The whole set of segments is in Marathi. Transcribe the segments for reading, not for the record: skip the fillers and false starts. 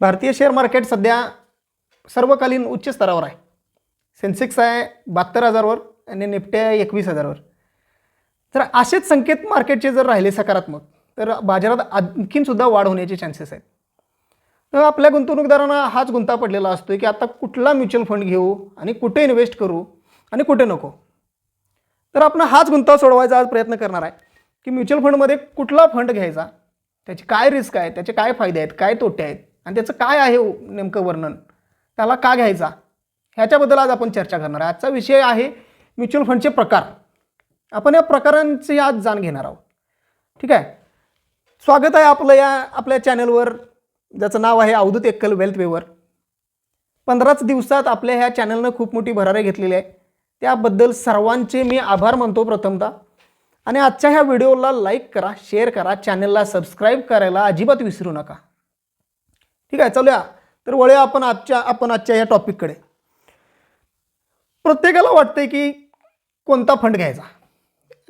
भारतीय शेअर मार्केट सध्या सर्वकालीन उच्च स्तरावर आहे. सेन्सेक्स आहे 72,000वर आणि निफ्टी आहे 21,000वर. तर असेच संकेत मार्केटचे जर राहिले सकारात्मक तर बाजारात आणखीनसुद्धा वाढ होण्याचे चान्सेस आहेत. तर आपल्या गुंतवणूकदारांना हाच गुंता पडलेला असतो की आता कुठला म्युच्युअल फंड घेऊ आणि कुठे इन्व्हेस्ट करू आणि कुठे नको. तर आपण हाच गुंता सोडवायचा आज प्रयत्न करणार आहे की म्युच्युअल फंडमध्ये कुठला फंड घ्यायचा, त्याची काय रिस्क आहे, त्याचे काय फायदे आहेत, काय तोटे आहेत आणि त्याचं काय आहे नेमकं वर्णन, त्याला का घ्यायचा, ह्याच्याबद्दल आज आपण चर्चा करणार आहे. आजचा विषय आहे म्युच्युअल फंडचे प्रकार. आपण या प्रकारांची आज जाण घेणार आहोत. ठीक आहे. स्वागत आहे आपलं आपल्या चॅनलवर, ज्याचं नाव आहे अवधूत एक्कल वेल्थ वेवर. 15च दिवसात आपल्या ह्या चॅनलनं खूप मोठी भरारी घेतलेली आहे. त्याबद्दल सर्वांचे मी आभार मानतो प्रथमतः. आणि आजच्या ह्या व्हिडिओला लाईक करा, शेअर करा, चॅनलला सबस्क्राईब करायला अजिबात विसरू नका. ठीक आहे. चलूया तर वळूया आपण आजच्या या टॉपिककडे. प्रत्येकाला वाटते की कोणता फंड घ्यायचा,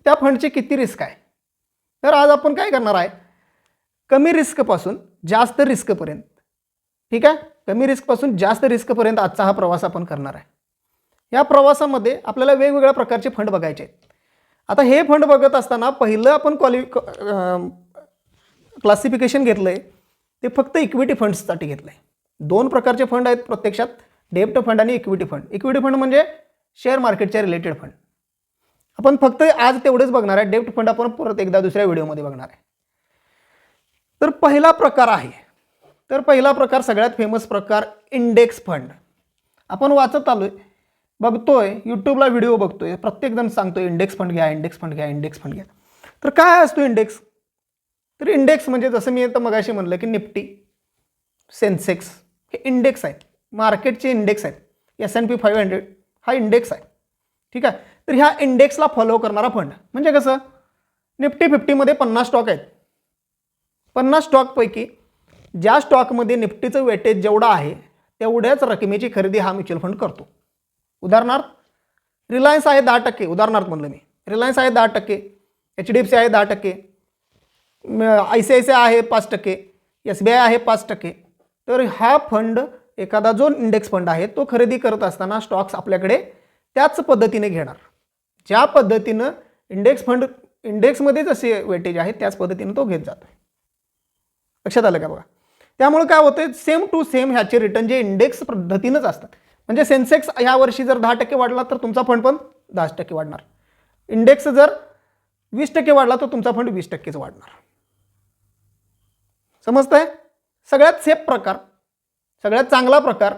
त्या फंडची किती रिस्क आहे. तर आज आपण काय करणार आहे, कमी रिस्कपासून जास्त रिस्कपर्यंत. ठीक आहे. कमी रिस्कपासून जास्त रिस्कपर्यंत आजचा हा प्रवास आपण करणार आहे. या प्रवासामध्ये आपल्याला वेगवेगळ्या प्रकारचे फंड बघायचे आहेत. आता हे फंड बघत असताना पहिलं आपण क्लासिफिकेशन घेतलं आहे ते फक्त इक्विटी फंड्ससाठी घेतलं आहे. 2 प्रकारचे फंड आहेत प्रत्यक्षात, डेब्ट फंड आणि इक्विटी फंड. इक्विटी फंड म्हणजे शेअर मार्केटच्या रिलेटेड फंड. आपण फक्त आज तेवढेच बघणार आहे. डेब्ट फंड आपण परत एकदा दुसऱ्या व्हिडिओमध्ये बघणार आहे. तर पहिला प्रकार सगळ्यात फेमस प्रकार इंडेक्स फंड. आपण वाचत आलोय, बघतोय, यूट्यूबला व्हिडिओ बघतोय, प्रत्येकजण सांगतोय इंडेक्स फंड घ्या, इंडेक्स फंड घ्या, इंडेक्स फंड घ्या. तर काय असतो इंडेक्स? तर इंडेक्स म्हणजे जसं मी आता मगाशी म्हणलं की निफ्टी, सेन्सेक्स हे इंडेक्स आहेत, मार्केटचे इंडेक्स आहेत. S&P 500 हा इंडेक्स आहे. ठीक आहे. तर ह्या इंडेक्सला फॉलो करणारा फंड म्हणजे कसं, निफ्टी 50मध्ये 50 स्टॉक आहेत. 50 स्टॉकपैकी ज्या स्टॉकमध्ये निफ्टीचं वेटेज जेवढं आहे तेवढ्याच रकमेची खरेदी हा म्युच्युअल फंड करतो. उदाहरणार्थ रिलायन्स आहे 10%, उदाहरणार्थ म्हणलं मी, रिलायन्स आहे 10%, HDFC आहे 10%, ICICI आहे 5%, SBI आहे 5%. तर हा फंड, एखादा जो इंडेक्स फंड आहे तो खरेदी करत असताना स्टॉक्स आपल्याकडे त्याच पद्धतीने घेणार, ज्या पद्धतीनं इंडेक्समध्ये जसे वेटेज आहे त्याच पद्धतीनं तो घेत जातो. लक्षात आलं का बघा. त्यामुळे काय होतं, सेम टू सेम ह्याचे रिटर्न जे इंडेक्स पद्धतीनंच असतात. म्हणजे सेन्सेक्स ह्या वर्षी जर 10% वाढला तर तुमचा फंड पण 10% वाढणार. इंडेक्स जर 20% वाढला तर तुमचा फंड 20%च वाढणार. समजतंय? सगळ्यात सेफ प्रकार, सगळ्यात चांगला प्रकार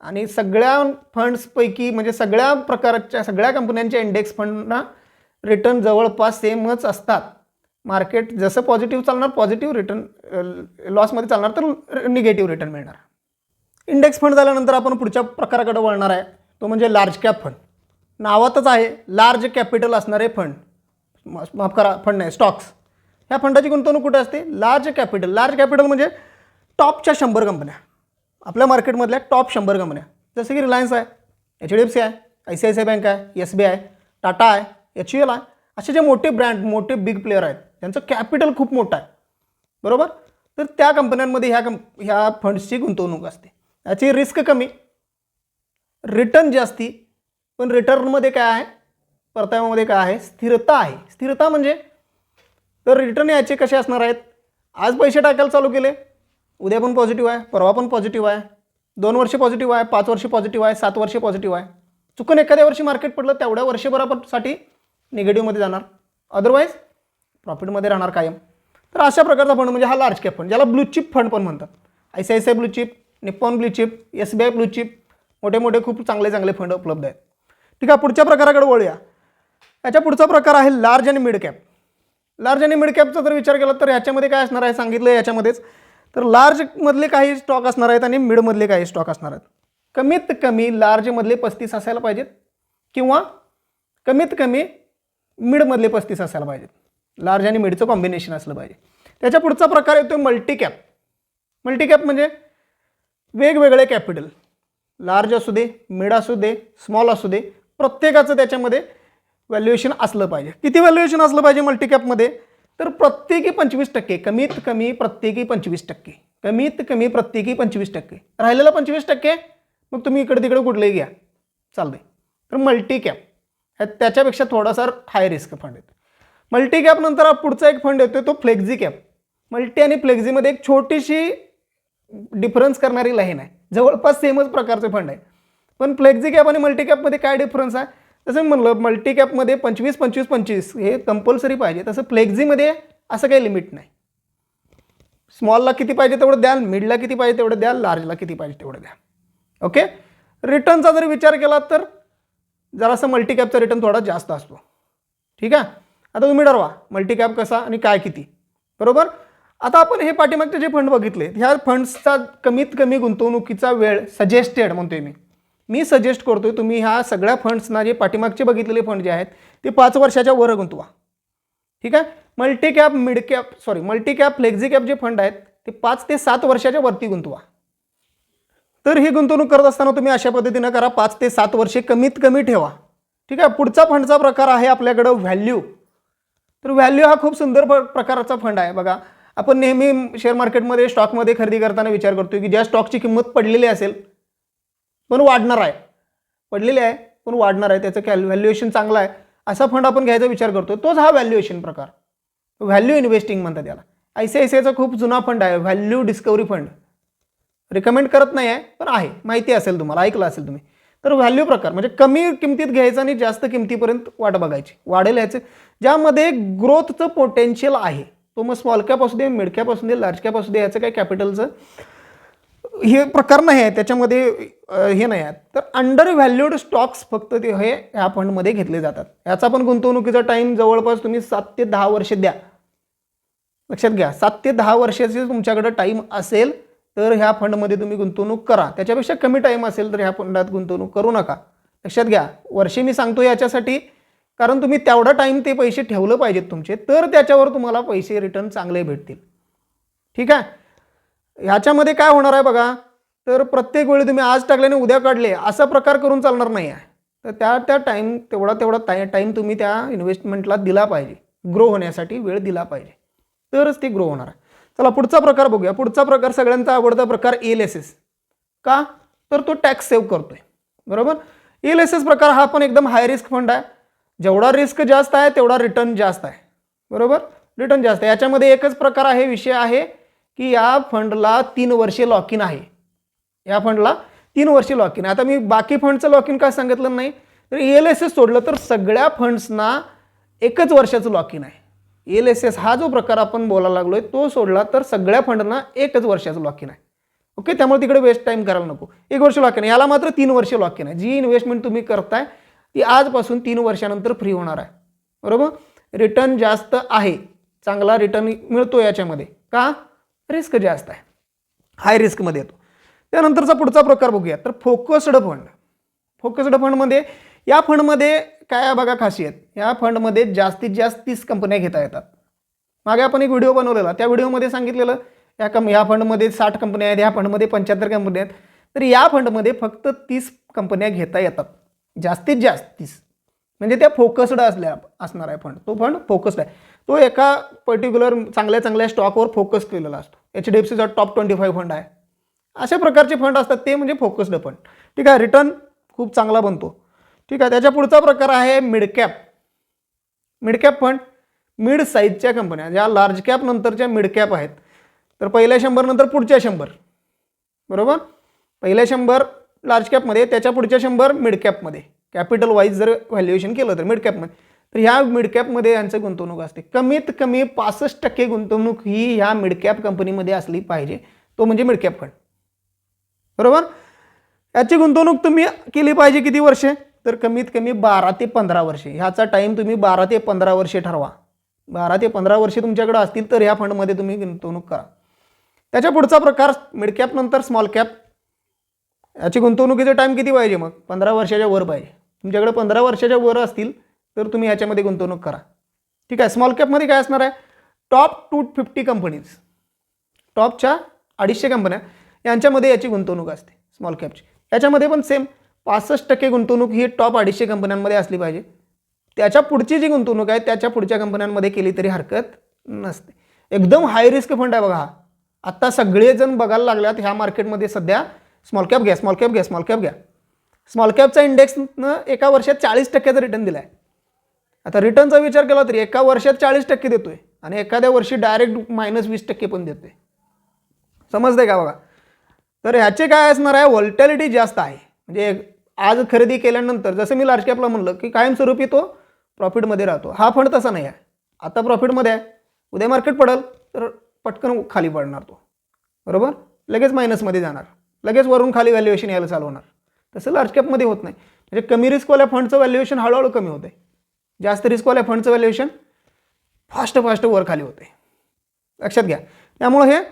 आणि सगळ्या फंड्सपैकी म्हणजे सगळ्या प्रकारच्या सगळ्या कंपन्यांच्या इंडेक्स फंडना रिटर्न जवळपास सेमच असतात. मार्केट जसं पॉझिटिव्ह चालणार पॉझिटिव्ह रिटर्न, लॉसमध्ये चालणार तर निगेटिव्ह रिटर्न मिळणार. इंडेक्स फंड झाल्यानंतर आपण पुढच्या प्रकाराकडे वळणार आहे, तो म्हणजे लार्ज कॅप फंड. नावातच आहे लार्ज कॅपिटल असणारे फंड, माफ करा फंड नाही, स्टॉक्स. ह्या फंडाची गुंतवणूक कुठे असते, लार्ज कॅपिटल. लार्ज कॅपिटल म्हणजे टॉपच्या 100 कंपन्या, आपल्या मार्केटमधल्या टॉप 100 कंपन्या, जसं की रिलायन्स आहे, HDFC आहे, ICICI बँक आहे, SBI आहे, टाटा आहे, HUL आहे. असे जे मोठे ब्रँड, मोठे बिग प्लेअर आहेत त्यांचं कॅपिटल खूप मोठं आहे. बरोबर. तर त्या कंपन्यांमध्ये ह्या फंड्सची गुंतवणूक असते. याची रिस्क कमी, रिटर्न जास्ती, पण रिटर्नमध्ये काय आहे, परताव्यामध्ये काय आहे, स्थिरता आहे. स्थिरता म्हणजे तर रिटर्न याचे कसे असणार आहेत, आज पैसे टाकायला चालू केले, उद्या पण पॉझिटिव्ह आहे, परवा पण पॉझिटिव्ह आहे, 2 वर्ष पॉझिटिव्ह आहे, 5 वर्ष पॉझिटिव्ह आहे, 7 वर्ष पॉझिटिव्ह आहे. चुकून एखाद्या वर्षी मार्केट पडलं तेवढ्या वर्षभरासाठी निगेटिव्हमध्ये जाणार, अदरवाईज प्रॉफिटमध्ये राहणार कायम. तर अशा प्रकारचा फंड म्हणजे हा लार्ज कॅप फंड, ज्याला ब्लू चिप फंड पण म्हणतात. ICICI blue chip, Nippon blue chip, SBI blue chip, मोठे मोठे खूप चांगले फंड उपलब्ध आहेत. ठीक आहे. पुढच्या प्रकाराकडे वळूया. याच्या पुढचा प्रकार आहे लार्ज आणि मिड कॅप. लार्ज आणि मिड कॅपचा जर विचार केला तर याच्यामध्ये काय असणार आहे सांगितलं याच्यामध्येच. तर लार्जमधले काही स्टॉक असणार आहेत आणि मिडमधले काही स्टॉक असणार आहेत. कमीत कमी लार्जमधले 35 असायला पाहिजेत किंवा कमीत कमी मिडमधले 35 असायला पाहिजेत. लार्ज आणि मिडचं कॉम्बिनेशन असलं पाहिजे. त्याच्या पुढचा प्रकार येतो मल्टी कॅप. मल्टी कॅप म्हणजे वेगवेगळे कॅपिटल, लार्ज असू दे, मिड असू दे, स्मॉल असू दे, प्रत्येकाचं त्याच्यामध्ये व्हॅल्युएशन असलं पाहिजे. किती व्हॅल्युएशन असलं पाहिजे मल्टी कॅपमध्ये, तर प्रत्येकी 25%, कमीत कमी प्रत्येकी 25%. कमीत कमी प्रत्येकी 25%. राहिलेला 25% मग तुम्ही इकडे तिकडे कुठलंही घ्या, चालतंय. तर मल्टी कॅप त्याच्यापेक्षा थोडासा हाय रिस्क फंड येतो. मल्टी कॅप नंतर पुढचा एक फंड येतो तो फ्लेक्झी कॅप. मल्टी आणि फ्लेक्झीमध्ये एक छोटीशी डिफरन्स करणारी लाईन आहे. जवळपास सेमच प्रकारचे फंड आहे, पण फ्लेक्झी कॅप आणि मल्टी कॅपमध्ये काय डिफरन्स आहे? तसं मी म्हणलं मल्टी कॅपमध्ये 25-25-25 हे कंपल्सरी पाहिजे, तसं फ्लेक्झीमध्ये असं काही लिमिट नाही. स्मॉलला किती पाहिजे तेवढं द्याल, मिडला किती पाहिजे तेवढं द्याल, लार्जला किती पाहिजे तेवढं द्या. ओके. रिटर्नचा जर विचार केला तर जरासं मल्टी कॅपचा रिटर्न थोडा जास्त असतो. ठीक आहे. आता तुम्ही ठरवा मल्टी कॅप कसा आणि काय किती, बरोबर. आता आपण हे पाठीमागचे जे फंड बघितले ह्या फंड्सचा कमीत कमी गुंतवणुकीचा वेळ सजेस्टेड म्हणतोय मी सजेस्ट करतोय तुम्ही ह्या सगळ्या फंड्सना जे पाठीमागचे बघितलेले फंड जे आहेत ते 5 वर्षाच्या वर गुंतवा. ठीक आहे. मल्टी कॅप फ्लेक्झी कॅप जे फंड आहेत ते 5 ते 7 वर्षाच्या वरती गुंतवा. तर ही गुंतवणूक करत असताना तुम्ही अशा पद्धतीनं करा, 5 ते 7 वर्षे कमीत कमी ठेवा. ठीक आहे. पुढचा फंडचा प्रकार आहे आपल्याकडं व्हॅल्यू. तर व्हॅल्यू हा खूप सुंदर प्रकारचा फंड आहे. बघा, आपण नेहमी शेअर मार्केटमध्ये स्टॉकमध्ये खरेदी करताना विचार करतो की ज्या स्टॉकची किंमत पडलेली असेल पण वाढणार आहे, पडलेली आहे पण वाढणार आहे, त्याचं व्हॅल्युएशन चांगलं आहे असा फंड आपण घ्यायचा विचार करतो. तोच हा व्हॅल्युएशन प्रकार, व्हॅल्यू इन्व्हेस्टिंग म्हणतात त्याला. ICICIचा खूप जुना फंड आहे, व्हॅल्यू डिस्कवरी फंड. रिकमेंड करत नाही आहे पण आहे, माहिती असेल तुम्हाला, ऐकलं असेल तुम्ही. तर व्हॅल्यू प्रकार म्हणजे कमी किमतीत घ्यायचं आणि जास्त किमतीपर्यंत वाट बघायची, वाढेल ह्याचं ज्यामध्ये ग्रोथचं पोटेन्शियल आहे. तो मग स्मॉल कॅप असू दे, मिड कॅप असू दे, लार्ज कॅप असू दे, याचं काही कॅपिटलचं हे प्रकार नाही आहे त्याच्यामध्ये, हे नाही आहेत. तर अंडर व्हॅल्यूड स्टॉक्स फक्त ते हे ह्या फंडमध्ये घेतले जातात. याचा पण गुंतवणुकीचा टाईम जवळपास तुम्ही 7 ते 10 वर्ष द्या. लक्षात घ्या, 7 ते 10 वर्षाचे तुमच्याकडे टाईम असेल तर ह्या फंडमध्ये तुम्ही गुंतवणूक करा. त्याच्यापेक्षा कमी टाईम असेल तर ह्या फंडात गुंतवणूक करू नका. लक्षात घ्या, वर्षे मी सांगतो याच्यासाठी कारण तुम्ही तेवढा टाईम ते पैसे ठेवलं पाहिजेत तुमचे, तर त्याच्यावर तुम्हाला पैसे रिटर्न चांगले भेटतील. ठीक आहे. ह्याच्यामध्ये काय होणार आहे बघा, तर प्रत्येक वेळी तुम्ही आज टाकल्याने उद्या काढले असा प्रकार करून चालणार नाही आहे. तर त्या टाईम तेवढा टाईम तुम्ही त्या इन्व्हेस्टमेंटला दिला पाहिजे, ग्रो होण्यासाठी वेळ दिला पाहिजे, तरच ते ग्रो होणार आहे. चला पुढचा प्रकार बघूया. पुढचा प्रकार सगळ्यांचा आवडता प्रकार ELSS. का? तर तो टॅक्स सेव्ह करतोय, बरोबर. ELSS प्रकार हा पण एकदम हाय रिस्क फंड आहे. जेवढा रिस्क जास्त आहे तेवढा रिटर्न जास्त आहे, बरोबर. रिटर्न जास्त आहे. याच्यामध्ये एकच प्रकार आहे, विषय आहे की या फंडला 3 वर्षे लॉक इन आहे. या फंडला 3 वर्षे लॉक इन. आता मी बाकी फंडचं लॉक इन काय सांगितलं नाही, तर ELSS सोडलं तर सगळ्या फंड्सना 1 वर्षाचं लॉक इन आहे. ELSS हा जो प्रकार आपण बोलायला लागलोय तो सोडला तर सगळ्या फंडना 1 वर्षाचं लॉक इन आहे. ओके. त्यामुळे तिकडे वेस्ट टाईम करायला नको. 1 वर्ष लॉक इन, याला मात्र 3 वर्ष लॉक इन आहे. जी इन्व्हेस्टमेंट तुम्ही करताय ती आजपासून 3 वर्षानंतर फ्री होणार आहे, बरोबर. रिटर्न जास्त आहे, चांगला रिटर्न मिळतो याच्यामध्ये. का? रिस्क जास्त आहे, हाय रिस्कमध्ये येतो. त्यानंतरचा पुढचा प्रकार बघूया. तर फोकस्ड फंड. फोकस्ड फंडमध्ये या फंडमध्ये काय आहे बघा खासियत, या फंडमध्ये जास्तीत जास्त 30 कंपन्या घेता येतात. मागे आपण एक व्हिडिओ बनवलेला, त्या व्हिडिओमध्ये सांगितलेलं या फंडमध्ये 60 कंपन्या आहेत, या फंडमध्ये 75 कंपन्या आहेत. तर या फंडमध्ये फक्त 30 कंपन्या घेता येतात, जास्तीत जास्त 30. म्हणजे त्या फोकस्ड असणार आहे फंड. तो फंड फोकस्ड आहे, तो एका पर्टिक्युलर चांगल्या स्टॉकवर फोकस केलेला असतो. HDFCचा टॉप 25 फंड आहे. अशा प्रकारचे फंड असतात ते म्हणजे फोकस्ड फंड. ठीक आहे. रिटर्न खूप चांगला बनतो. ठीक आहे. त्याच्या पुढचा प्रकार आहे mid cap. Mid cap fund mid साईजच्या कंपन्या, ज्या लार्ज कॅप नंतरच्या मिड कॅप आहेत. तर पहिल्या 100 नंतर पुढच्या 100, बरोबर. पहिल्या 100 लार्ज कॅपमध्ये, त्याच्या पुढच्या 100 मिड कॅपमध्ये. कॅपिटल वाईज जर व्हॅल्युएशन केलं तर मिड कॅपमध्ये. तर ह्या मिड कॅपमध्ये यांचं गुंतवणूक असते. कमीत कमी 65% गुंतवणूक ही ह्या मिड कॅप कंपनीमध्ये असली पाहिजे, तो म्हणजे मिड कॅप फंड, बरोबर. याची गुंतवणूक तुम्ही केली पाहिजे किती वर्षे, तर कमीत कमी 12 ते 15 वर्षे. ह्याचा टाईम तुम्ही 12 ते 15 वर्षे ठरवा. 12 ते 15 वर्षे तुमच्याकडे असतील तर ह्या फंडमध्ये तुम्ही गुंतवणूक करा. त्याच्या पुढचा प्रकार मिड कॅप नंतर स्मॉल कॅप. याची गुंतवणुकीचा टाईम किती पाहिजे मग, 15 वर्षाच्या वर पाहिजे. तुमच्याकडे 15 वर्षाच्या वर असतील तर तुम्ही याच्यामध्ये गुंतवणूक करा. ठीक आहे. स्मॉल कॅपमध्ये काय असणार आहे, टॉप 250 कंपनीज, टॉपच्या 250 कंपन्या यांच्यामध्ये याची गुंतवणूक असते स्मॉल कॅपची. याच्यामध्ये पण सेम 65% गुंतवणूक ही टॉप 250 कंपन्यांमध्ये असली पाहिजे. त्याच्या पुढची जी गुंतवणूक आहे त्याच्या पुढच्या कंपन्यांमध्ये केली तरी हरकत नसते. एकदम हाय रिस्क फंड आहे बघा हा. आता सगळेजण बघायला लागल्यात ह्या मार्केटमध्ये सध्या स्मॉल कॅप घ्या, स्मॉल कॅप घ्या, स्मॉल कॅप घ्या. स्मॉल कॅपचा इंडेक्सनं एका वर्षात 40% रिटर्न दिला आहे. आता रिटर्नचा विचार केला तरी एका वर्षात 40% देतोय आणि एखाद्या वर्षी डायरेक्ट -20% पण देतोय. समजतंय का बघा. तर ह्याचे काय असणार आहे, व्हॉल्टॅलिटी जास्त आहे. म्हणजे आज खरेदी केल्यानंतर जसं मी लार्ज कॅपला म्हणलं की कायमस्वरूपी तो प्रॉफिटमध्ये राहतो. हा फंड तसा नाही आहे. आता प्रॉफिटमध्ये आहे, उद्या मार्केट पडेल तर पटकन खाली पडणार तो, बरोबर, लगेच मायनसमध्ये जाणार, लगेच वरून खाली व्हॅल्युएशन यायला चालू होणार. तसं लार्ज कॅपमध्ये होत नाही. म्हणजे कमी रिस्कवाल्या फंडचं व्हॅल्युएशन हळूहळू कमी होते, जास्त रिस्कवाल्या फंडचं व्हॅल्युएशन फास्ट वर खाली होते. लक्षात घ्या. त्यामुळे हे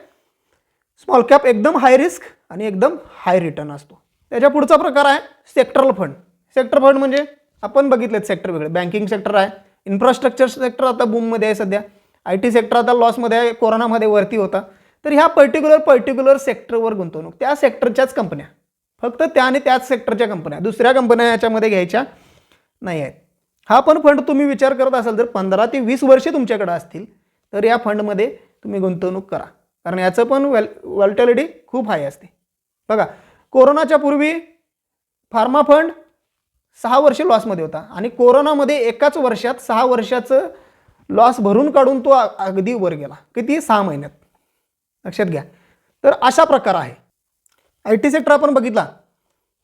स्मॉल कॅप एकदम हाय रिस्क आणि एकदम हाय रिटर्न असतो. त्याच्या पुढचा प्रकार आहे सेक्टरल फंड. सेक्टर फंड म्हणजे आपण बघितलेत सेक्टर वेगळे. बँकिंग सेक्टर आहे, इन्फ्रास्ट्रक्चर सेक्टर आता बूममध्ये आहे सध्या, IT सेक्टर आता लॉसमध्ये आहे, कोरोनामध्ये वरती होता. तर ह्या पर्टिक्युलर सेक्टरवर गुंतवणूक, त्या सेक्टरच्याच कंपन्या, फक्त त्या आणि त्याच सेक्टरच्या कंपन्या, दुसऱ्या कंपन्या याच्यामध्ये घ्यायच्या नाही आहेत. हा पण फंड तुम्ही विचार करत असाल जर 15 ते 20 वर्षे तुमच्याकडे असतील तर या फंडमध्ये तुम्ही गुंतवणूक करा, कारण याचं पण व्हॉल्टॅलिटी खूप हाय असते. बघा, कोरोनाच्या पूर्वी फार्मा फंड 6 वर्ष लॉसमध्ये होता आणि कोरोनामध्ये एकाच वर्षात 6 वर्षाचं लॉस भरून काढून तो अगदी वर गेला. किती? 6 महिन्यात. लक्षात घ्या. तर अशा प्रकार आहे. IT सेक्टर आपण बघितला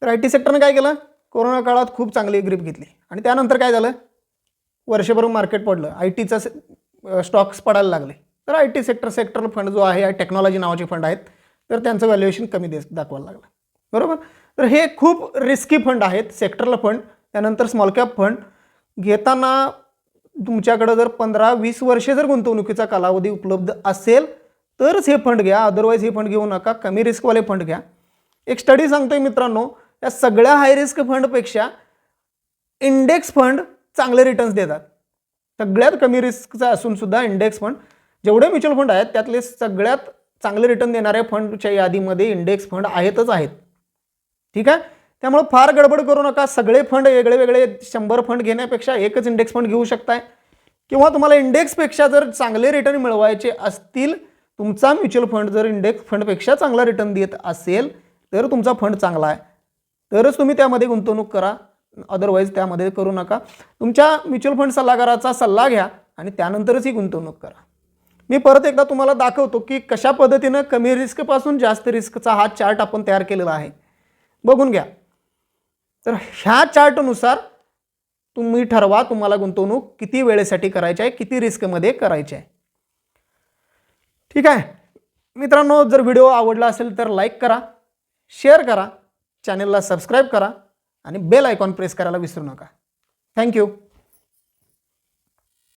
तर IT सेक्टरने काय केलं, कोरोना काळात खूप चांगली ग्रीप घेतली आणि त्यानंतर काय झालं, वर्षभर मार्केट पडलं, ITचं स्टॉक्स पडायला लागले. तर IT सेक्टर फंड जो आहे, टेक्नॉलॉजी नावाचे फंड आहेत, तर त्यांचं व्हॅल्युएशन कमी दाखवायला लागलं, बरोबर. तर हे खूप रिस्की फंड आहेत, सेक्टरल फंड. त्यानंतर स्मॉल कॅप फंड घेताना तुमच्याकडे जर 15-20 वर्षे जर गुंतवणुकीचा कालावधी उपलब्ध असेल तरच हे फंड घ्या, अदरवाईज हे फंड घेऊ नका. कमी रिस्कवाले फंड घ्या. एक स्टडी सांगतोय मित्रांनो, या सगळ्या हाय रिस्क फंडपेक्षा इंडेक्स फंड चांगले रिटर्न्स देतात. सगळ्यात कमी रिस्कचा असून सुद्धा इंडेक्स फंड, जेवढे म्युच्युअल फंड आहेत त्यातले सगळ्यात चांगले रिटर्न देणाऱ्या फंडच्या यादीमध्ये इंडेक्स फंड आहेतच आहेत. ठीक आहे. त्यामुळे फार गडबड करू नका. सगळे फंड वेगळे 100 फंड घेण्यापेक्षा एकच इंडेक्स फंड घेऊ शकताय. किंवा तुम्हाला इंडेक्सपेक्षा जर चांगले रिटर्न मिळवायचे असतील, तुमचा म्युच्युअल फंड जर इंडेक्स फंडपेक्षा चांगला रिटर्न देत असेल तर तुमचा फंड चांगला आहे, तरच तुम्ही त्यामध्ये गुंतवणूक करा. अदरवाईज त्यामध्ये करू नका. तुमच्या म्युच्युअल फंड सल्लागाराचा सल्ला घ्या आणि त्यानंतरच ही गुंतवणूक करा. मी परत एकदा तुम्हाला दाखवतो की कशा पद्धतीनं कमी रिस्कपासून जास्त रिस्कचा हा चार्ट आपण तयार केलेला आहे, बघून घ्या. तर ह्या चार्टनुसार तुम्ही ठरवा तुम्हाला गुंतवणूक किती वेळेसाठी करायची आहे, किती रिस्कमध्ये करायची आहे. ठीक आहे मित्रांनो, जर व्हिडिओ आवडला असेल तर लाईक करा, शेअर करा, चॅनलला सबस्क्राईब करा आणि बेल आयकॉन प्रेस करायला विसरू नका. थँक्यू.